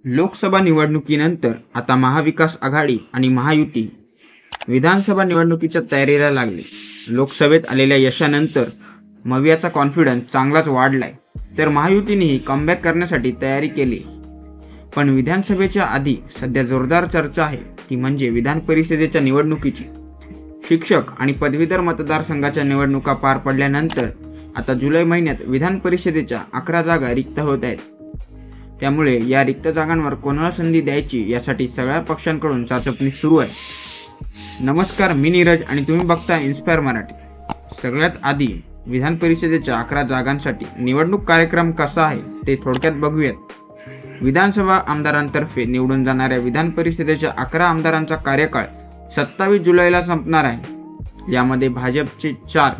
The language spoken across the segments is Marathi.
लोकसभा निवडणुकीनंतर आता महाविकास आघाडी आणि महायुती विधानसभा निवडणुकीच्या तयारीला लागली. लोकसभेत आलेल्या यशानंतर मवियाचा कॉन्फिडन्स चांगलाच वाढलाय, तर महायुतीनेही कमबॅक करण्यासाठी तयारी केली. पण विधानसभेच्या आधी सध्या जोरदार चर्चा आहे, ती म्हणजे विधान परिषदेच्या निवडणुकीची. शिक्षक आणि पदवीधर मतदारसंघाच्या निवडणुका पार पडल्यानंतर आता जुलै महिन्यात विधान परिषदेच्या 11 जागा रिक्त होत आहेत. त्यामुळे या रिक्त जागांवर कोणाला संधी द्यायची यासाठी सगळ्या पक्षांकडून चाचपणी सुरू आहे. नमस्कार, मी नीरज आणि तुम्ही बघता इन्स्पायर मराठी. सगळ्यात आधी विधान परिषदेच्या 11 जागांसाठी निवडणूक कार्यक्रम कसा आहे ते थोडक्यात बघूयात. विधानसभा आमदारांतर्फे निवडून जाणाऱ्या विधान परिषदेच्या 11 आमदारांचा कार्यकाळ 27 जुलैला संपणार आहे. यामध्ये भाजपचे 4,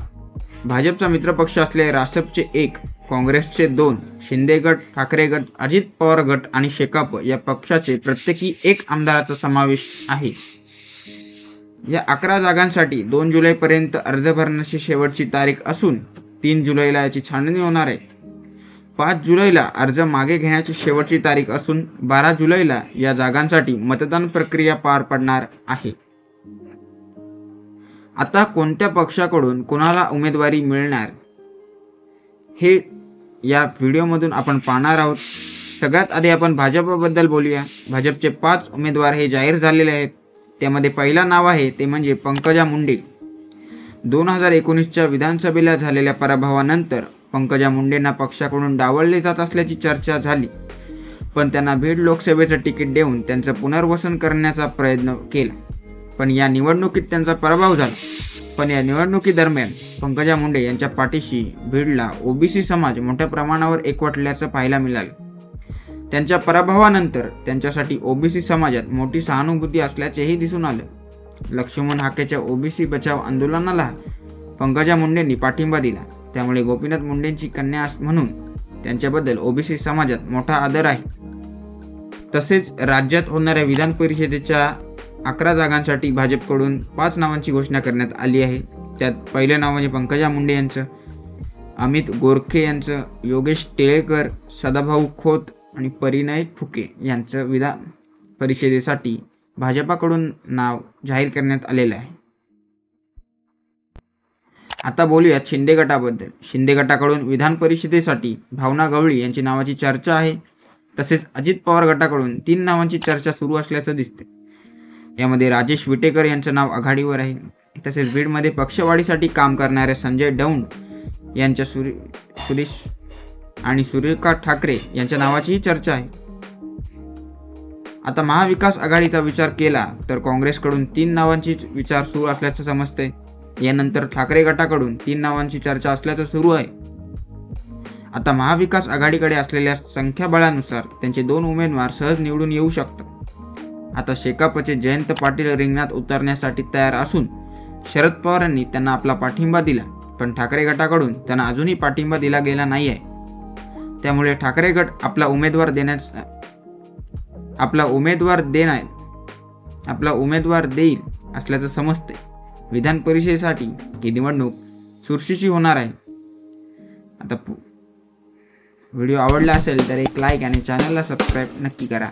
भाजपचा मित्रपक्ष असलेले रासपचे 1, काँग्रेसचे 2, शिंदे गट, ठाकरे गट, अजित पवार गट आणि शेकाप या पक्षाचे प्रत्येकी 1 आमदाराचा समावेश आहे. या 11 जागांसाठी 2 जुलैपर्यंत अर्ज भरण्याची शेवटची तारीख असून 3 जुलैला याची छाननी होणार आहे. 5 जुलैला अर्ज मागे घेण्याची शेवटची तारीख असून 12 जुलैला या जागांसाठी मतदान प्रक्रिया पार पडणार आहे. आता कोणत्या पक्षाकडून कोणाला उमेदवारी मिळणार हे या व्हिडिओमधून आपण पाहणार आहोत. सगळ्यात आधी आपण भाजपबद्दल बोलूया. भाजपचे 5 उमेदवार हे जाहीर झालेले आहेत. त्यामध्ये पहिला नाव आहे ते म्हणजे पंकजा मुंडे. 2019च्या विधानसभेला झालेल्या पराभवानंतर पंकजा मुंडेंना पक्षाकडून डावलले जात असल्याची चर्चा झाली, पण त्यांना बीड लोकसभेचं तिकीट देऊन त्यांचं पुनर्वसन करण्याचा प्रयत्न केला. पण या निवडणुकीत त्यांचा पराभव झाला. पण या निवडणुकीदरम्यान पंकजा मुंडे यांच्या पाठीशी बीडला ओबीसी समाज मोठ्या प्रमाणावर एकवटल्याचं पाहायला मिळालं. त्यांच्या पराभवानंतर त्यांच्यासाठी ओबीसी समाजात मोठी सहानुभूती असल्याचेही दिसून आलं. लक्ष्मण हाकेच्या ओबीसी बचाव आंदोलनाला पंकजा मुंडेंनी पाठिंबा दिला. त्यामुळे गोपीनाथ मुंडेंची कन्या म्हणून त्यांच्याबद्दल ओबीसी समाजात मोठा आदर आहे. तसेच राज्यात होणाऱ्या विधान परिषदेच्या 11 जागांसाठी भाजपकडून 5 नावांची घोषणा करण्यात आली आहे. त्यात पहिलं नाव म्हणजे पंकजा मुंडे यांचं, अमित गोरखे यांचं, योगेश टिळेकर, सदाभाऊ खोत आणि परिणय फुके यांचं विधान परिषदेसाठी भाजपाकडून नाव जाहीर करण्यात आलेलं आहे. आता बोलूयात शिंदे गटाबद्दल. शिंदे गटाकडून विधान परिषदेसाठी भावना गवळी यांची नावाची चर्चा आहे. तसेच अजित पवार गटाकडून 3 नावांची चर्चा सुरू असल्याचं दिसते. यामध्ये राजेश विटेकर यांचं नाव आघाडीवर आहे. तसेच बीडमध्ये पक्षवाढीसाठी काम करणाऱ्या संजय दौंड यांच्या सुरेश आणि सुरेखा ठाकरे यांच्या नावाचीही चर्चा आहे. आता महाविकास आघाडीचा विचार केला तर काँग्रेसकडून 3 नावांची विचार सुरू असल्याचं समजते. यानंतर ठाकरे गटाकडून 3 नावांची चर्चा असल्याचं सुरू आहे. आता महाविकास आघाडीकडे असलेल्या संख्याबळानुसार त्यांचे 2 उमेदवार सहज निवडून येऊ शकतात. आता शेकापचे जयंत पाटील रिंगणात उतरण्यासाठी तयार असून शरद पवारांनी त्यांना आपला पाठिंबा दिला, पण ठाकरे गटाकडून त्यांना अजूनही पाठिंबा दिला गेला नाही आहे. त्यामुळे ठाकरे गट आपला उमेदवार देईल असल्याचं समजते. विधान परिषदेसाठी ही निवडणूक चुरशीची होणार आहे. आता व्हिडिओ आवडला असेल तर एक लाईक आणि चॅनलला सबस्क्राईब नक्की करा.